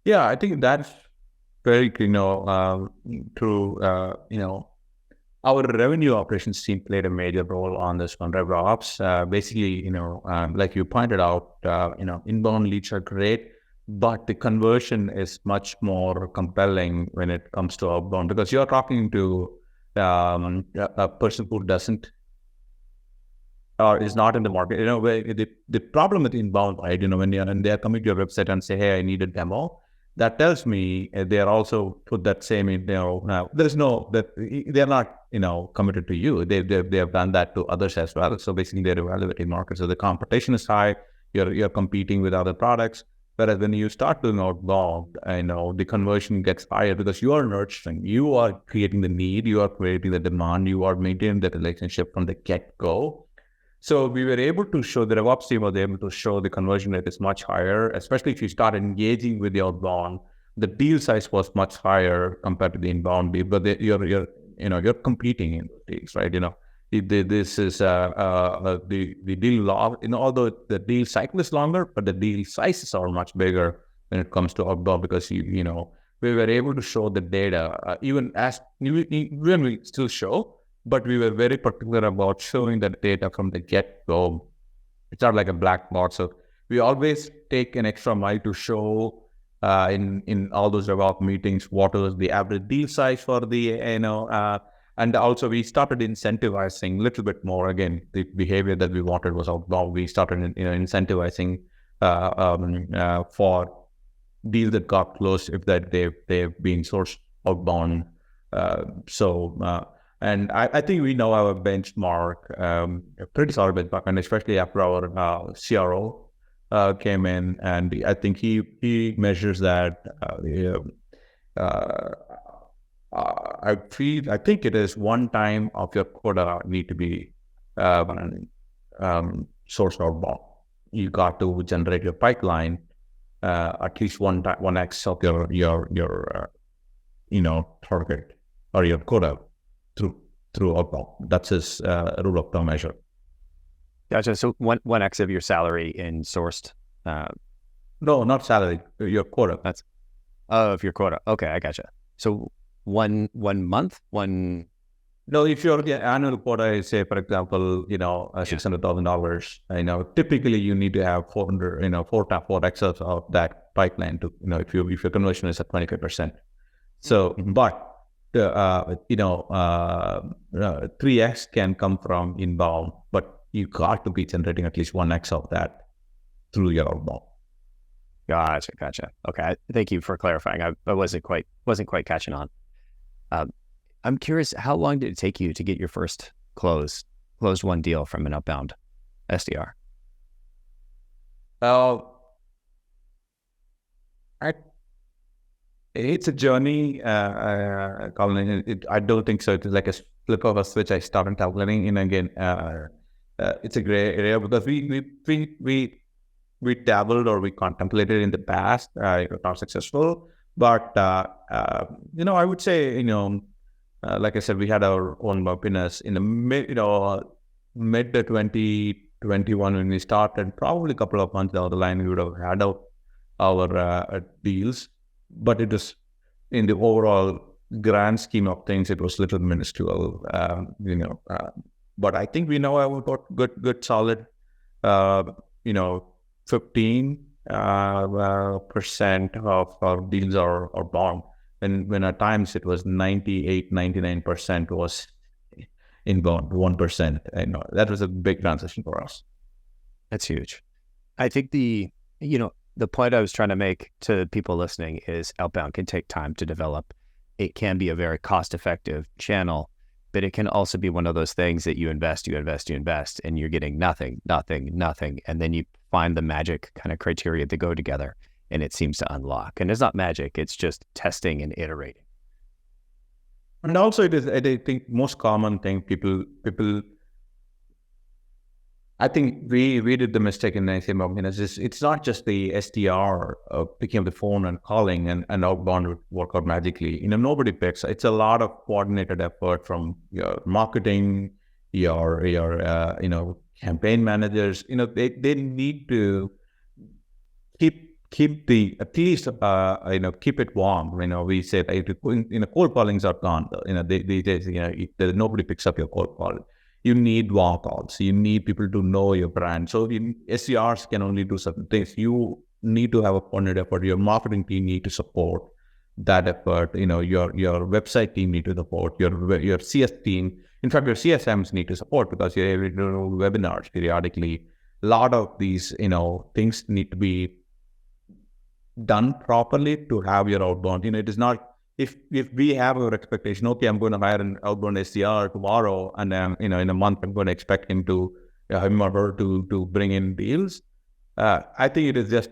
Yeah, I think that's very, through, our revenue operations team played a major role on this one, RevOps. Basically, like you pointed out, inbound leads are great, but the conversion is much more compelling when it comes to outbound, because you're talking to a person who doesn't or is not in the market. The problem with inbound, right? When they're coming to your website and say, "Hey, I need a demo," that tells me they are also put that same, there's no, that they're not, committed to you. They have done that to others as well. So basically they're evaluating markets. So the competition is high. You're competing with other products. Whereas when you start doing outbound, the conversion gets higher because you are nurturing, you are creating the need, you are creating the demand, you are maintaining the relationship from the get-go. So we were able to show, the RevOps team was able to show the conversion rate is much higher, especially if you start engaging with the outbound. The deal size was much higher compared to the inbound deal, but you're competing in those deals, right? This is the deal log. Although the deal cycle is longer, but the deal sizes are much bigger when it comes to outbound, because we were able to show the data, even we still show. But we were very particular about showing that data from the get-go. It's not like a black box. So we always take an extra mile to show in all those RevOps meetings what was the average deal size for the, and also we started incentivizing a little bit more. Again, the behavior that we wanted was outbound. We started incentivizing for deals that got closed if that they've been sourced outbound. And I think we now have a benchmark, a pretty solid benchmark, and especially after our CRO came in, and I think he measures that. Uh, I think it is one time of your quota need to be sourced outbound. You got to generate your pipeline at least one time, 1x of your target or your quota through outbound. That's his rule of thumb measure. Gotcha. So one X of your salary in sourced. No, not salary. Your quota. That's of your quota. Okay, I gotcha. So one month, one. No, if your annual quota is, say, for example, $600,000, typically you need to have 4x of that pipeline to, if your conversion is at 25%. So, but the 3x can come from inbound, but you got to be generating at least 1x of that through your outbound. Gotcha. Okay, thank you for clarifying. I wasn't quite catching on. I'm curious, how long did it take you to get your first closed one deal from an outbound SDR? It's a journey, Collin. I don't think so. It's like a flip of a switch. I started calculating, and again, it's a gray area because we dabbled or we contemplated in the past. It was not successful, but I would say, like I said, we had our own bumpiness in the mid to 2021 when we started. Probably a couple of months down the line, we would have had our deals, but it was in the overall grand scheme of things, it was little minuscule. But I think we now have got good solid, 15% of our deals are bound. And when at times it was 98, 99% was inbound, 1%. That was a big transition for us. That's huge. I think the point I was trying to make to people listening is outbound can take time to develop. It can be a very cost-effective channel, but it can also be one of those things that you invest, and you're getting nothing. And then you find the magic kind of criteria that go together, and it seems to unlock. And it's not magic, it's just testing and iterating. And also it is, I think, most common thing people, I think we did the mistake in it's not just the SDR picking up the phone and calling and outbound would work out magically. Nobody picks. It's a lot of coordinated effort from your marketing, your campaign managers. They need to keep the, at least keep it warm. We say cold callings are gone. Nobody picks up your cold call. You need warm calls. You need people to know your brand. So SDRs can only do certain things. You need to have a coordinated effort. Your marketing team need to support that effort. Your website team need to support. Your CS team. In fact, your CSMs need to support because you're able to do webinars periodically. A lot of these things need to be done properly to have your outbound. It is not. If we have our expectation, okay, I'm going to hire an outbound SDR tomorrow, and then in a month I'm going to expect him or her to bring in deals. I think it is just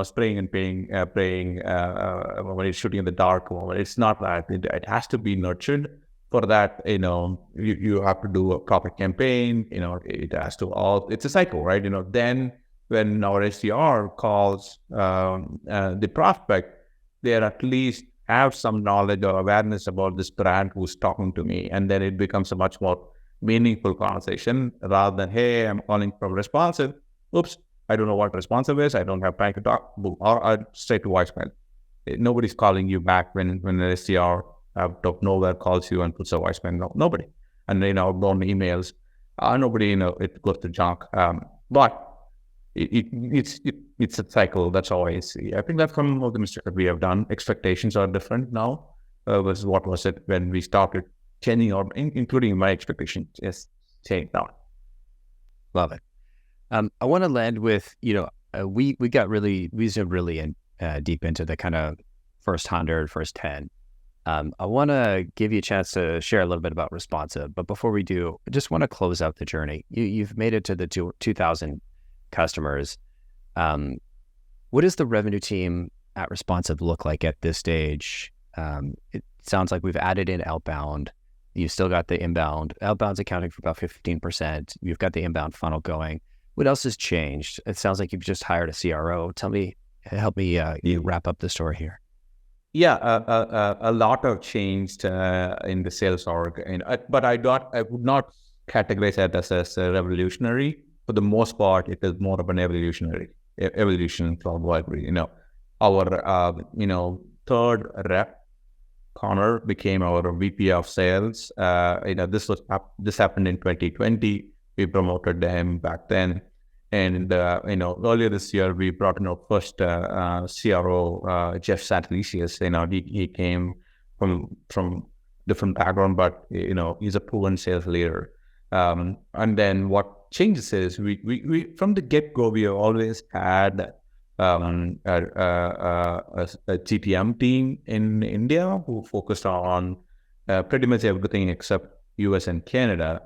spraying and praying when it's shooting in the dark. It's not that. It has to be nurtured. For that, you have to do a proper campaign. It has to it's a cycle, right? Then when our SDR calls the prospect, they're at least have some knowledge or awareness about this brand who's talking to me. And then it becomes a much more meaningful conversation rather than, hey, I'm calling from responsive. Oops, I don't know what responsive is. I don't have time to talk. Or I'd straight to voicemail. Nobody's calling you back when an SDR out of nowhere calls you and puts a voicemail. No, nobody. And outbound emails, nobody, it goes to junk. But it's a cycle. That's all I see. I think that's some of the mistakes that we have done. Expectations are different now versus what was it when we started changing, or including my expectations. Yes, changed now. Love it. I want to land with we zoomed really in deep into the kind of first 100, first 10. I want to give you a chance to share a little bit about Responsive, but before we do, I just want to close out the journey. You've made it to the 2,000 customers. What does the revenue team at Responsive look like at this stage? It sounds like we've added in outbound. You've still got the inbound. Outbound's accounting for about 15%. You've got the inbound funnel going. What else has changed? It sounds like you've just hired a CRO. Help me wrap up the story here. Yeah, a lot of changed in the sales org, but I would not categorize it as a revolutionary. For the most part, it is more of an evolution from what we, our third rep, Connor, became our VP of sales. This happened in 2020. We promoted him back then. And, earlier this year, we brought in our first CRO, Jeff Santelicius. He came from different background, but, he's a proven sales leader. And then what changes is we from the get-go, we have always had a GTM team in India who focused on pretty much everything except US and Canada.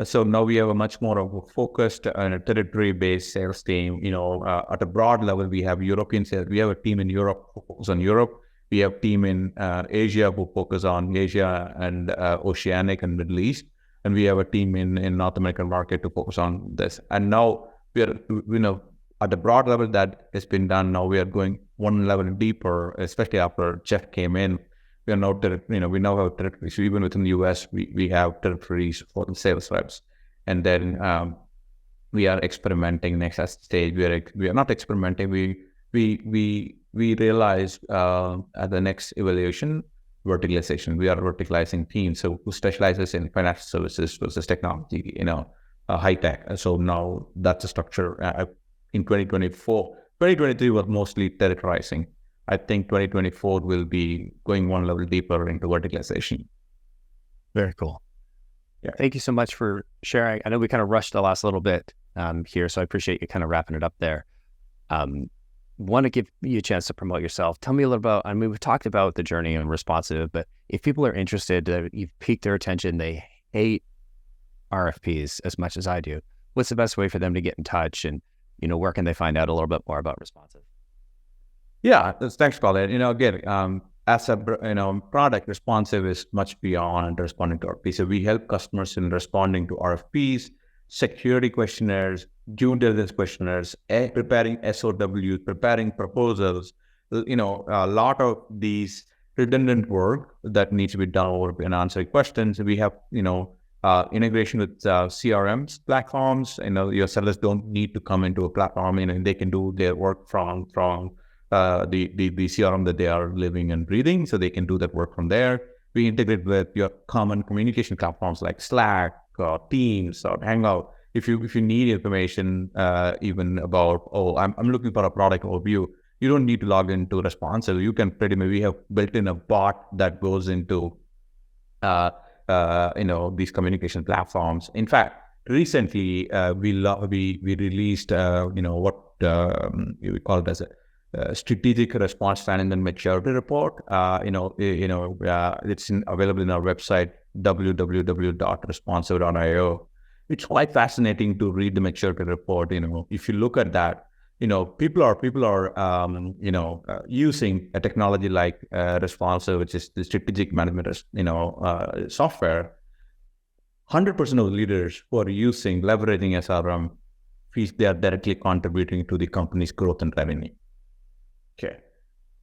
So now we have a much more of a focused territory-based sales team. At a broad level, we have European sales. We have a team in Europe who focus on Europe. We have a team in Asia who focus on Asia and Oceanic and Middle East. And we have a team in North American market to focus on this. And now we are, at the broad level that has been done. Now we are going one level deeper, especially after Jeff came in. We are now, we now have territories. So even within the US, we have territories for the sales reps. And then we are experimenting next stage. We are not experimenting. We realize at the next evaluation, verticalization. We are verticalizing teams. So who specializes in financial services versus technology, high tech. So now that's a structure in 2024. 2023 was mostly territorizing. I think 2024 will be going one level deeper into verticalization. Very cool. Yeah. Thank you so much for sharing. I know we kind of rushed the last little bit here, so I appreciate you kind of wrapping it up there. Want to give you a chance to promote yourself. Tell me a little about, we've talked about the journey and Responsive, but if people are interested, you've piqued their attention, they hate RFPs as much as I do. What's the best way for them to get in touch, and where can they find out a little bit more about Responsive? Yeah, thanks, Collin. Again, as a product, Responsive is much beyond responding to RFPs. So we help customers in responding to RFPs, security questionnaires, due diligence questionnaires, preparing SOWs, preparing proposals. A lot of these redundant work that needs to be done over and answering questions. We have integration with CRMs platforms. Your sellers don't need to come into a platform, and they can do their work from the CRM that they are living and breathing, so they can do that work from there. We integrate with your common communication platforms like Slack or Teams or Hangout. If you need information even about, I'm looking for a product overview, you don't need to log into Responsive. You can we have built in a bot that goes into these communication platforms. In fact, recently we released what we call it as a strategic response planning and maturity report. It's available in our website www.responsive.io. It's quite fascinating to read the maturity report. If you look at that, people are using a technology like Responsive, which is the strategic management software. 100% of the leaders who are leveraging SRM, they are directly contributing to the company's growth and revenue. Okay,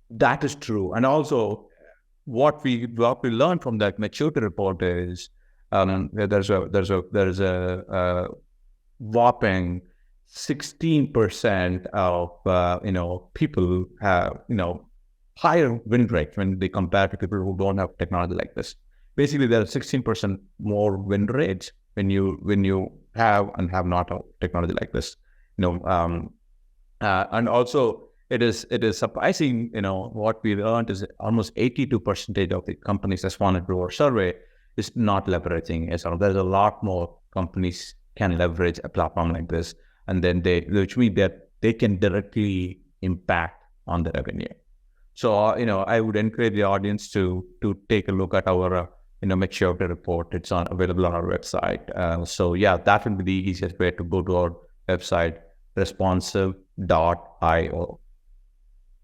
that is true. And also, what we learned from that maturity report is there's a whopping 16% of people have higher win rate when they compare to people who don't have technology like this. Basically, there are 16% more win rates when you have and have not a technology like this. And also, it is surprising. What we learned is almost 82% of the companies responded to our survey is not leveraging SRM. There's a lot more companies can leverage a platform like this, and then which means that they can directly impact on the revenue. So, I would encourage the audience to take a look at our, maturity report. It's available on our website. So yeah, that would be the easiest way to go to our website, responsive.io.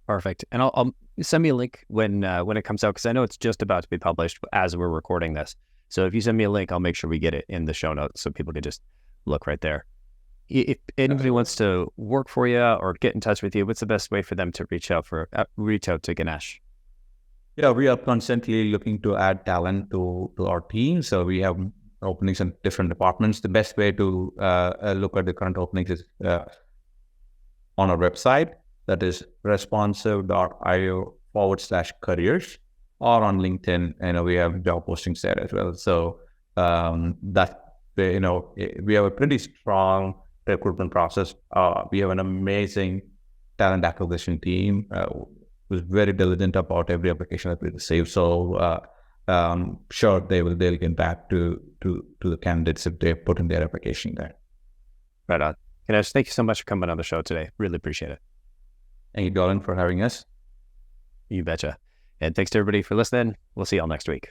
Perfect. And I'll send me a link when it comes out, because I know it's just about to be published as we're recording this. So if you send me a link, I'll make sure we get it in the show notes so people can just look right there. If anybody wants to work for you or get in touch with you, what's the best way for them to reach out to Ganesh? Yeah, we are constantly looking to add talent to our team. So we have openings in different departments. The best way to look at the current openings is on our website. That is responsive.io/careers, or on LinkedIn. We have job postings there as well. So we have a pretty strong recruitment process. We have an amazing talent acquisition team who's very diligent about every application that we receive. So sure, they'll get back to the candidates if they put in their application there. Right on. Ganesh, thank you so much for coming on the show today. Really appreciate it. Thank you, Collin, for having us. You betcha. And thanks to everybody for listening. We'll see y'all next week.